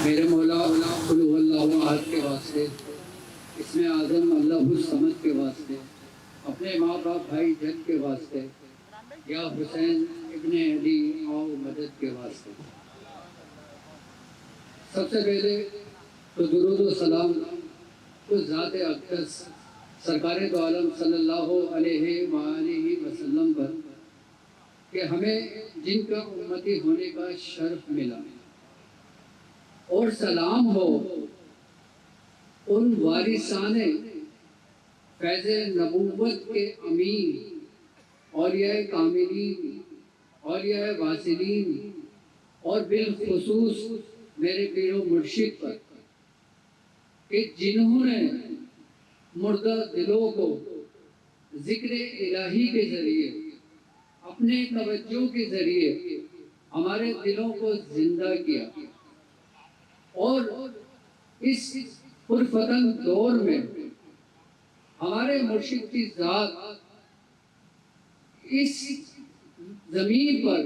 میرے مولا قل هو اللہ احد کے واسطے، اسم اعظم اللہ الصمد کے واسطے، اپنے ماں باپ بھائی جد کے واسطے، یا حسین ابن علی آؤ مدد کے واسطے۔ سب سے پہلے تو درود و سلام اس ذات اقدس سرکار دو عالم صلی اللہ علیہ وآلہ وسلم پر کہ ہمیں جن کا امتی ہونے کا شرف ملا، اور سلام ہو ان وارثان فیض نبوت کے امین اولیاء کاملین، اولیاء واصلین، اور بالخصوص میرے پیر و مرشد پر کہ جنہوں نے مردہ دلوں کو ذکر الہی کے ذریعے، اپنے توجہ کے ذریعے ہمارے دلوں کو زندہ کیا، اور اس پرفتن دور میں ہمارے مرشد کی ذات اس زمین پر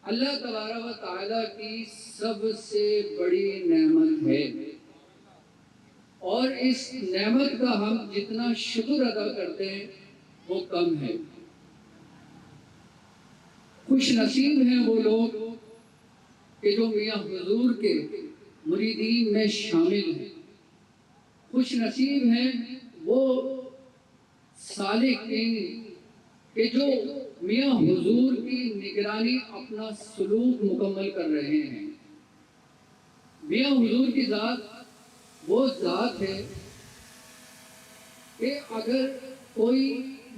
اللہ تبارک و تعالیٰ کی سب سے بڑی نعمت ہے، اور اس نعمت کا ہم جتنا شکر ادا کرتے ہیں وہ کم ہے۔ خوش نصیب ہیں وہ لوگ کہ جو میاں حضور کے مریدین میں شامل ہیں، خوش نصیب ہیں وہ سالکین کہ جو میاں حضور کی نگرانی اپنا سلوک مکمل کر رہے ہیں۔ میاں حضور کی ذات وہ ذات ہے کہ اگر کوئی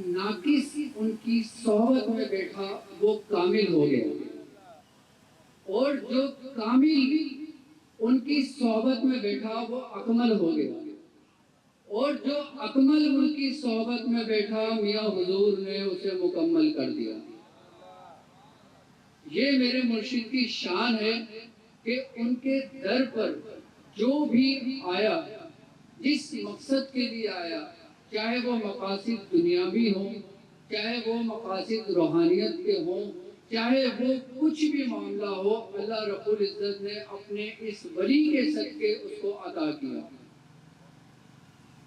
ناقص ان کی صحبت میں بیٹھا وہ کامل ہو گیا، اور جو کامل ان کی صحبت میں بیٹھا وہ اکمل ہو گیا، اور جو اکمل ان کی صحبت میں بیٹھا میاں حضور نے اسے مکمل کر دیا۔ یہ میرے مرشد کی شان ہے کہ ان کے در پر جو بھی آیا، جس مقصد کے لیے آیا، چاہے وہ مقاصد دنیاوی ہوں، چاہے وہ مقاصد روحانیت کے ہوں، چاہے وہ کچھ بھی معاملہ ہو، اللہ رب العزت نے اپنے اس ولی کے صدقے اس کو عطا کیا۔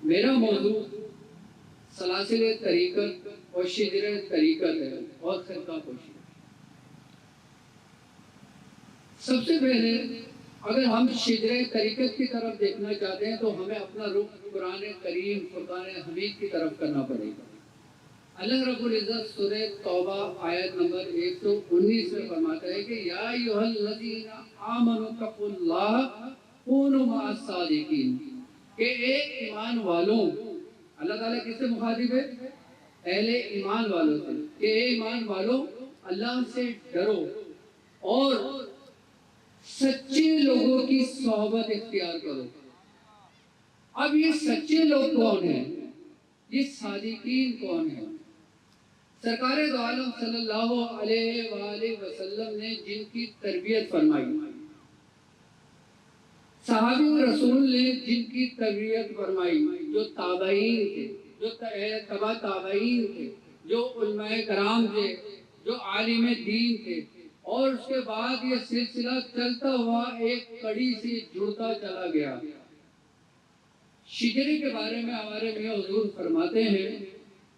میرا موضوع سلاسل طریقت اور شجر طریقت ہے اور خرقہ کشی۔ سب سے پہلے اگر ہم شجر طریقت کی طرف دیکھنا چاہتے ہیں تو ہمیں اپنا رخ قرآن کریم فرقان حمید کی طرف کرنا پڑے گا۔ اللہ رب العزت سورہ توبہ آیت نمبر 119 میں فرماتا ہے کہ یا ایھا الذین آمنوا اتقوا اللہ کونوا مع الصادقین، کہ اے ایمان والوں، اللہ تعالیٰ کس سے مخاطب ہے؟ اہل ایمان والوں سے، کہ اے ایمان والوں اللہ سے ڈرو اور سچے لوگوں کی صحبت اختیار کرو۔ اب یہ سچے لوگ کون ہیں؟ یہ صادقین کون ہیں؟ سرکار دو عالم صلی اللہ علیہ وآلہ وسلم نے جن کی تربیت فرمائی، صحابی رسول نے جن کی تربیت فرمائی، جو تابعین تھے، جو تبع تابعین تھے، جو علماء کرام تھے، جو عالم دین تھے، اور اس کے بعد یہ سلسلہ چلتا ہوا ایک کڑی سے جڑتا چلا گیا۔ شجرے کے بارے میں ہمارے میاں حضور فرماتے ہیں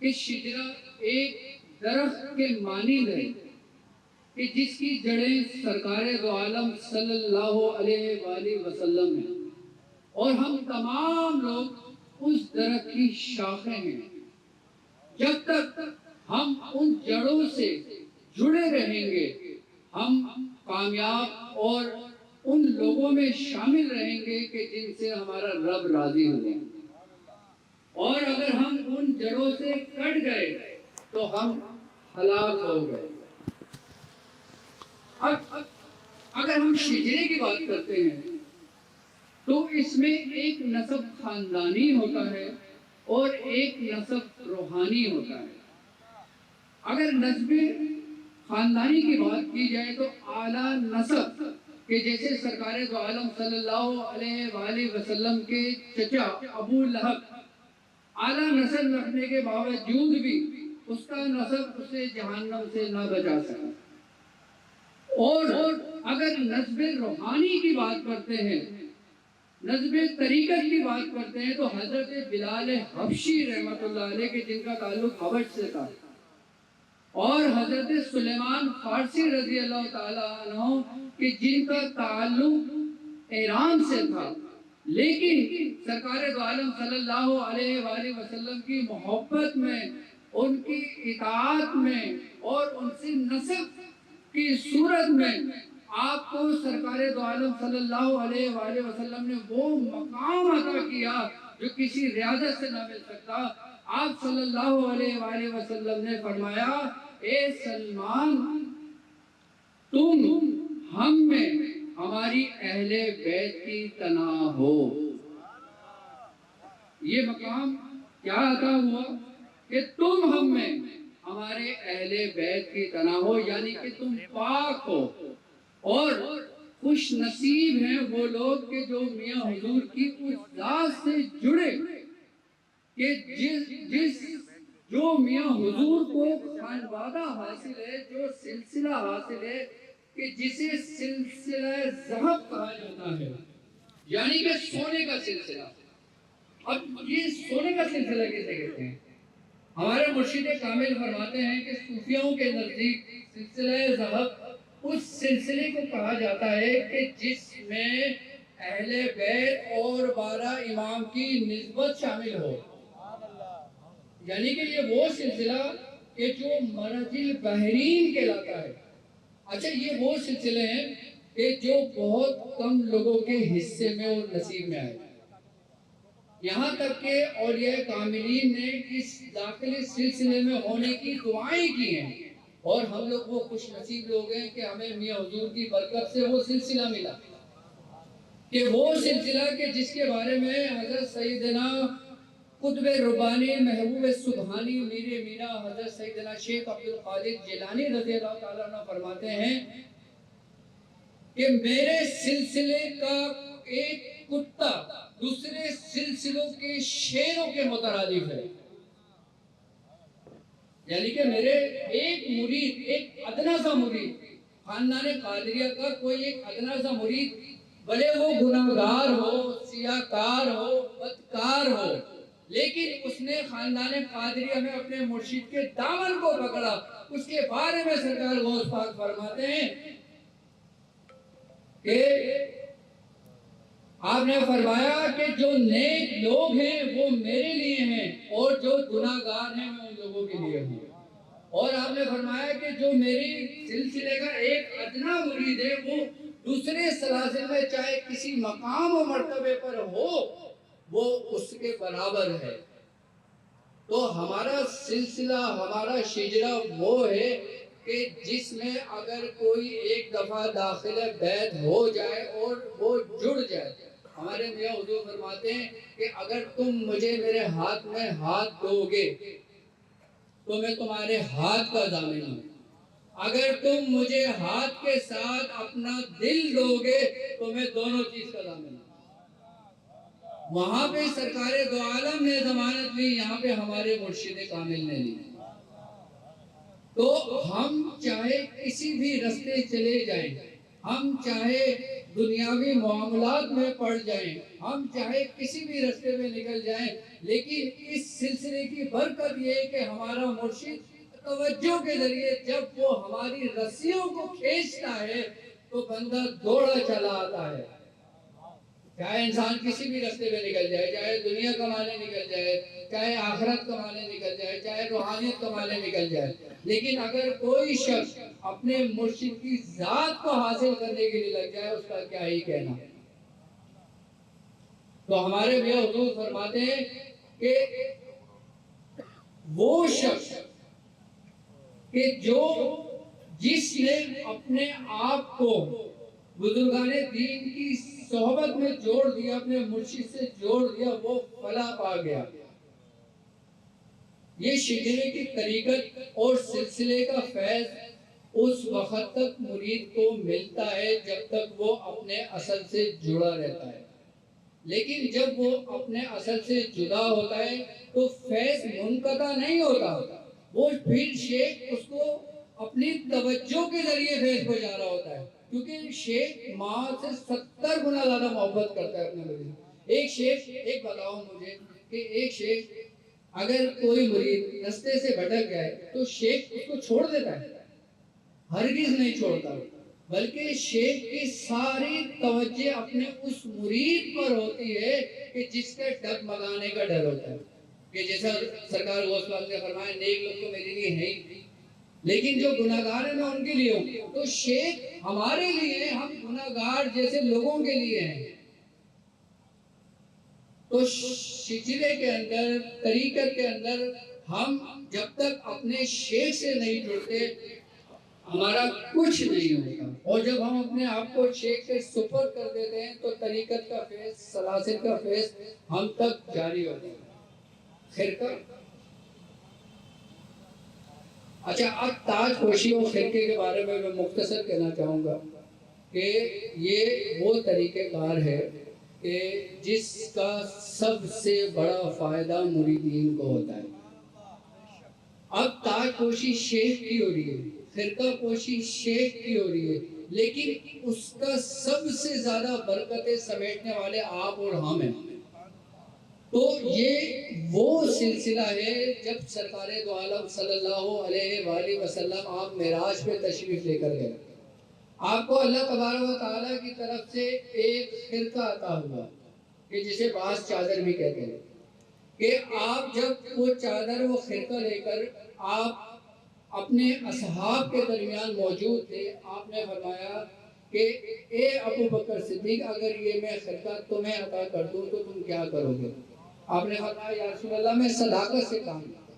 کہ شجرہ ایک درخت کے مانند ہے کہ جس کی جڑیں سرکار دو عالم صلی اللہ علیہ وآلہ وسلم ہیں، اور ہم تمام لوگ اس درخت کی شاخیں ہیں۔ جب تک ہم ان جڑوں سے جڑے رہیں گے ہم کامیاب اور ان لوگوں میں شامل رہیں گے کہ جن سے ہمارا رب راضی ہو۔ اور اگر ہم ان جڑوں سے کٹ گئے تو ہم ہلاک ہو گئے۔ اب اگر ہم شجرے کی بات کرتے ہیں تو اس میں ایک نسب خاندانی ہوتا ہے اور ایک نسب روحانی ہوتا ہے۔ اگر نسب خاندانی کی بات کی جائے تو اعلیٰ نسب کہ جیسے سرکار دو عالم صلی اللہ علیہ وآلہ وسلم کے چچا ابو لہب اعلیٰ نسل رکھنے کے باوجود بھی اس کا نسب اسے جہنم سے نہ بچا سکا، اور اگر نصب روحانی کی بات کرتے ہیں، نصب طریقت کی بات کرتے ہیں، تو حضرت بلال حبشی رحمۃ اللہ علیہ کے جن کا تعلق حبش سے تھا، اور حضرت سلیمان فارسی رضی اللہ تعالیٰ عنہ کہ جن کا تعلق ایران سے تھا، لیکن سرکار دو عالم صلی اللہ علیہ وآلہ وسلم کی محبت میں، ان کی اطاعت میں اور ان سے نسب کی صورت میں آپ کو سرکار دو عالم صلی اللہ علیہ وآلہ وسلم نے وہ مقام عطا کیا جو کسی ریاضت سے نہ مل سکتا۔ آپ صلی اللہ علیہ وآلہ وسلم نے فرمایا، اے سلمان، تم ہم میں ہماری اہل بیت کی طرح ہو۔ یہ مقام کیا عطا ہوا کہ تم ہم میں ہمارے اہل بیت کی طرح ہو، یعنی کہ تم پاک ہو، اور خوش نصیب ہیں وہ لوگ کہ جو میاں حضور کی اس ذات سے جڑے کہ جو میاں حضور کو خانوادہ حاصل ہے، جو سلسلہ حاصل ہے کہ جسے سلسلہ ذہب کہا جاتا ہے، یعنی کہ سونے کا سلسلہ۔ اب یہ سونے کا سلسلہ کیسے کہتے ہیں؟ ہمارے مرشد کامل فرماتے ہیں کہ صوفیوں کے نزدیک سلسلہ ذہب اس سلسلے کو کہا جاتا ہے کہ جس میں اہل بیت اور 12 امام کی نسبت شامل ہو، یعنی کہ یہ وہ سلسلہ کہ جو مرج البحرین کہلاتا ہے۔ اچھا، یہ وہ سلسلے ہیں کہ جو بہت کم لوگوں کے حصے میں اور نصیب میں آئے، یہاں تک کہ اولیاء کاملین نے اس داخلی سلسلے میں ہونے کی دعائیں کی ہیں، اور ہم لوگ وہ خوش نصیب لوگ ہیں کہ ہمیں میاں حضور کی برکت سے وہ سلسلہ ملا، کہ وہ سلسلہ کہ جس کے بارے میں حضرت سیدنا قطب ربانی محبوب سبحانی میر مینا حضرت سیدنا شیخ عبدالقادر جیلانی رضی اللہ تعالیٰ عنہ فرماتے ہیں کہ میرے سلسلے کا ایک کتا دوسرے سلسلوں کے شیروں کے مترادف ہے، یعنی کہ میرے ایک مرید، ایک ادنا سا مرید، خاندان قادریہ کا کوئی ایک ادنا سا مرید، بھلے وہ گناہگار ہو، سیاہکار ہو، بدکار ہو، لیکن اس نے خاندان قادریہ میں اپنے مرشد کے دامن کو پکڑا، اس کے بارے میں سرکار غوث پاک فرماتے ہیں کہ آپ نے فرمایا کہ جو نیک لوگ ہیں وہ میرے لیے ہیں، اور جو گناہگار ہیں میں ان لوگوں کے لیے ہوں۔ اور آپ نے فرمایا کہ جو میری سلسلے کا ایک ادنا مرید ہے وہ دوسرے سلاسل میں چاہے کسی مقام و مرتبے پر ہو، وہ اس کے برابر ہے۔ تو ہمارا سلسلہ، ہمارا شجرہ وہ ہے کہ جس میں اگر کوئی ایک دفعہ داخل بیت ہو جائے اور وہ جڑ جائے، ہمارے میاں حضور فرماتے ہیں کہ اگر تم مجھے میرے ہاتھ میں ہاتھ دو گے تو میں تمہارے ہاتھ کا ضامن ہوں، اگر تم مجھے ہاتھ کے ساتھ اپنا دل دو گے تو میں دونوں چیز کا ضامن ہوں۔ وہاں پہ سرکار دو عالم نے ضمانت لی، یہاں پہ ہمارے مرشد کامل نے لی۔ تو ہم چاہے کسی بھی رستے چلے جائیں، ہم چاہے دنیاوی معاملات میں پڑ جائیں، ہم چاہے کسی بھی رستے میں نکل جائیں، لیکن اس سلسلے کی برکت یہ ہے کہ ہمارا مرشد توجہ کے ذریعے جب وہ ہماری رسیوں کو کھینچتا ہے تو بندہ دوڑا چلا آتا ہے۔ چاہے انسان کسی بھی رستے میں نکل جائے، چاہے دنیا کمانے نکل جائے، چاہے آخرت کمانے نکل جائے، چاہے روحانیت کمانے نکل جائے، لیکن اگر کوئی شخص اپنے مرشد کی ذات کو حاصل کرنے کے لیے لگ جائے اس کا کیا ہی کہنا۔ تو ہمارے میاں حضور فرماتے ہیں کہ وہ شخص کہ جس نے اپنے آپ کو بزرگان دین کی صحبت میں جوڑ دیا، اپنے مرشد سے جوڑ دیا، وہ فلاح پا گیا۔ یہ شجرے کی طریقت اور سلسلے کا فیض اس وقت تک مرید کو ملتا ہے جب تک وہ اپنے اصل سے جڑا رہتا ہے، لیکن جب وہ اپنے اصل سے جدا ہوتا ہے تو فیض منقطع نہیں ہوتا، وہ پھر شیخ اس کو اپنی توجہ کے ذریعے فیض پہنچا رہا ہوتا ہے۔ کیونکہ شیخ ماں سے 70 گنا زیادہ محبت کرتا ہے اپنے مریض. ایک شیخ، ایک بتاؤ مجھے کہ ایک شیخ اگر کوئی مرید رستے سے بھٹک جائے تو شیخ اس کو چھوڑ دیتا ہے؟ ہرگز نہیں چھوڑتا، بلکہ شیخ کی ساری توجہ اپنے اس مرید پر ہوتی ہے کہ جس کے ڈگمگانے کا ڈر ہوتا ہے. کہ جیسا سرکار غوث پاک نے فرمایا نیک لوگ تو میرے لیے ہیں ہی، لیکن جو گناہگار ہیں میں ان کے لیے ہوں. تو شیخ ہمارے لیے، ہم گناہگار جیسے لوگوں کے لیے ہیں. تو شجرے کے اندر، طریقت کے اندر ہم جب تک اپنے شیخ سے نہیں جڑتے ہمارا کچھ نہیں ہوتا. اور جب ہم اپنے آپ کو شیخ کے سپرد کر دیتے ہیں تو طریقت کا فیض، سلاسل کا فیض ہم تک جاری ہوتا ہے. خرقہ، اچھا اب تاج پوشی اور خرقے کے بارے میں مختصر کہنا چاہوں گا کہ یہ وہ طریقہ کار ہے کہ جس کا سب سے بڑا فائدہ مریدین کو ہوتا ہے. اب تاج پوشی شیخ کی ہو رہی ہے، خرقہ پوشی شیخ کی ہو رہی ہے، لیکن اس کا سب سے زیادہ برکتیں سمیٹنے والے آپ اور ہم ہیں. تو یہ وہ سلسلہ ہے جب سرکار دو عالم صلی اللہ علیہ وآلہ وسلم آپ معراج پہ تشریف لے کر گئے. آپ کو اللہ تبارک و تعالیٰ کی طرف سے ایک خرقہ عطا ہوا کہ جسے باز چادر بھی کہتے ہیں، کہ آپ جب وہ چادر، وہ خرقہ لے کر آپ اپنے اصحاب کے درمیان موجود تھے، آپ نے فرمایا کہ اے ابو بکر صدیق اگر یہ میں خرقہ تمہیں عطا کر دوں تو تم کیا کرو گے؟ آپ نے فرمایا یا رسول اللہ میں صداقت سے کام کرتا.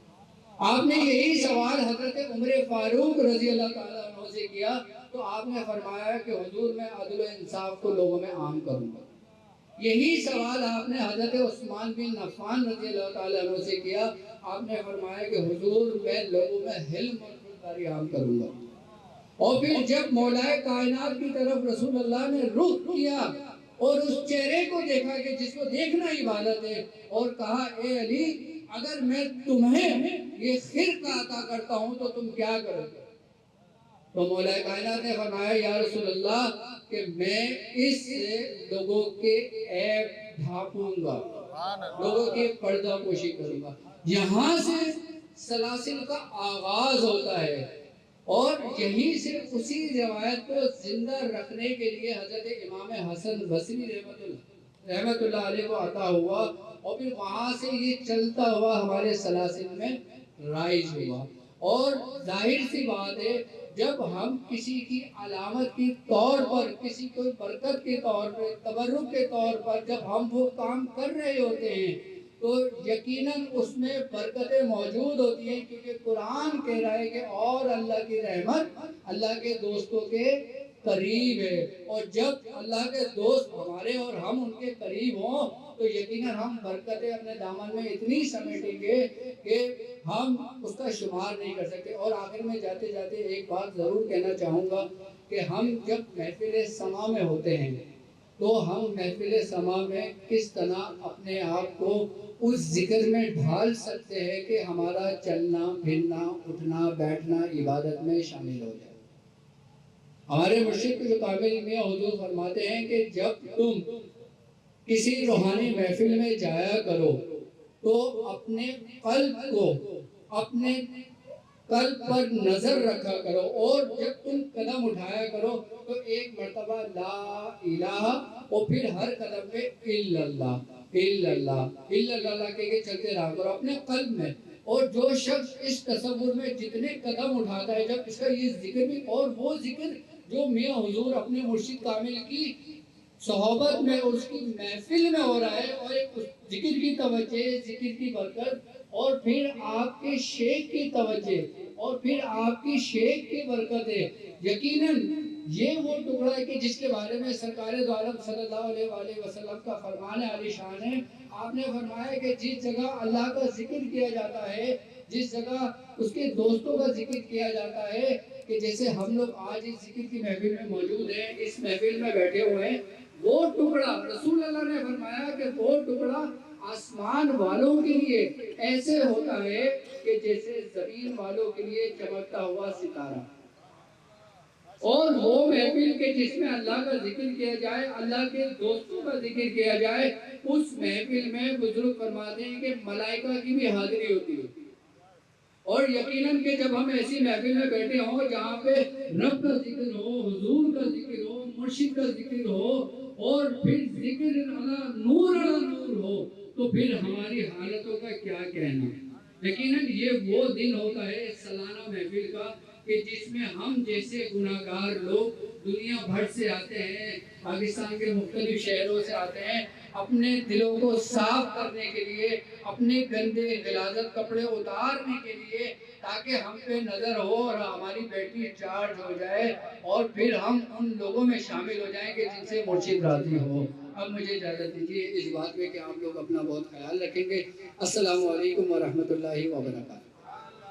آپ نے یہی سوال حضرت عمر فاروق رضی اللہ تعالیٰ عنہ سے کیا تو آپ نے فرمایا کہ حضور میں عدل و انصاف کو لوگوں میں عام کروں گا. یہی سوال آپ نے حضرت عثمان بن عفان رضی اللہ تعالیٰ عنہ سے کیا. آپ نے فرمایا کہ حضور میں لوگوں میں حلم اور خودداری عام کروں گا. اور پھر جب مولا کائنات کی طرف رسول اللہ نے رخ کیا اور اس چہرے کو دیکھا کہ جس کو دیکھنا عبادت ہے، اور کہا اے علی اگر میں تمہیں یہ خرقہ عطا کرتا ہوں تو تم کیا کرو گے؟ تو مولا کائنات نے فرمایا یا رسول اللہ کہ میں اس سے لوگوں کے عیب ڈھانپوں گا، لوگوں کی پردہ پوشی کروں گا. یہاں سے سلاسل کا آغاز ہوتا ہے اور یہیں سے اسی روایت کو زندہ رکھنے کے لیے حضرت امام حسن بصری رحمت اللہ علیہ کو عطا ہوا اور پھر وہاں سے یہ چلتا ہوا ہمارے سلاسل میں رائج ہوا. اور ظاہر سی بات ہے جب ہم کسی کی علامت کی طور پر، کسی کوئی برکت کے طور پر، تبرک کے طور پر جب ہم وہ کام کر رہے ہوتے ہیں تو یقیناً اس میں برکتیں موجود ہوتی ہیں، کیونکہ قرآن کہہ رہا ہے کہ اور اللہ کی رحمت اللہ کے دوستوں کے قریب ہے. اور جب اللہ کے دوست ہمارے اور ہم ان کے قریب ہوں تو یقیناً ہم برکتیں اپنے دامن میں اتنی سمیٹیں گے کہ ہم اس کا شمار نہیں کر سکتے. اور آخر میں جاتے جاتے ایک بات ضرور کہنا چاہوں گا کہ ہم جب محفل سما میں ہوتے ہیں تو ہم محفل سما میں کس طرح اپنے آپ کو اس ذکر میں ڈھال سکتے ہیں کہ ہمارا چلنا پھرنا اٹھنا بیٹھنا عبادت میں شامل ہو جائے. ہمارے مرشد جو کامل میاں حضور فرماتے ہیں کہ جب تم کسی روحانی محفل میں جایا کرو تو اپنے قلب کو، اپنے قلب پر نظر رکھا کرو اور جب تم قدم اٹھایا کرو تو ایک مرتبہ لا الہ اور پھر ہر قدم پہ الا اللہ الا اللہ الا اللہ کہہ کے چلتے رہا کرو اپنے قلب میں. اور جو شخص اس تصور میں جتنے قدم اٹھاتا ہے، جب اس کا یہ ذکر بھی اور وہ ذکر جو میاں حضور اپنے مرشد کامل کی صحبت میں اور اس کی محفل میں ہو رہا ہے، اور ایک ذکر کی توجہ، ذکر کی برکت، اور پھر آپ کے شیخ کی توجہ اور پھر آپ کی شیخ کی برکت ہے، یقیناً یہ وہ ٹکڑا ہے کہ جس کے بارے میں سرکار دو عالم صلی اللہ علیہ وآلہ وسلم کا فرمان عالی شان ہے. آپ نے فرمایا کہ جس جگہ اللہ کا ذکر کیا جاتا ہے، جس جگہ اس کے دوستوں کا ذکر کیا جاتا ہے، کہ جیسے ہم لوگ آج اس ذکر کی محفل میں موجود ہیں، اس محفل میں بیٹھے ہوئے ہیں، وہ ٹکڑا رسول اللہ نے فرمایا کہ وہ ٹکڑا آسمان والوں کے لیے ایسے ہوتا ہے کہ جیسے زمین والوں کے لیے چمکتا ہوا ستارہ. اور وہ محفل کے جس میں اللہ کا ذکر کیا جائے، اللہ کے دوستوں کا ذکر کیا جائے، اس محفل میں بزرگ فرماتے ہیں کہ ملائکہ کی بھی حاضری ہوتی ہے۔ اور یقیناً کہ جب ہم ایسی محفل میں بیٹھے ہوں جہاں پہ رب کا ذکر ہو، حضور کا ذکر ہو، مرشد کا ذکر ہو، اور پھر ذکر اللہ نور اللہ نور ہو، تو پھر ہماری حالتوں کا کیا کہنا۔ یقیناً یہ وہ دن ہوتا ہے سالانہ محفل کا کہ جس میں ہم جیسے گناہگار لوگ دنیا بھر سے آتے ہیں، پاکستان کے مختلف شہروں سے آتے ہیں، اپنے دلوں کو صاف کرنے کے لیے، اپنے گندے غلاظت کپڑے اتارنے کے لیے، تاکہ ہم پہ نظر ہو اور ہماری بیٹری چارج ہو جائے اور پھر ہم ان لوگوں میں شامل ہو جائیں کہ جن سے مرشد راضی ہو۔ اب مجھے اجازت دیجیے اس بات میں کہ آپ لوگ اپنا بہت خیال رکھیں گے۔ السلام علیکم ورحمۃ اللہ وبرکاتہ۔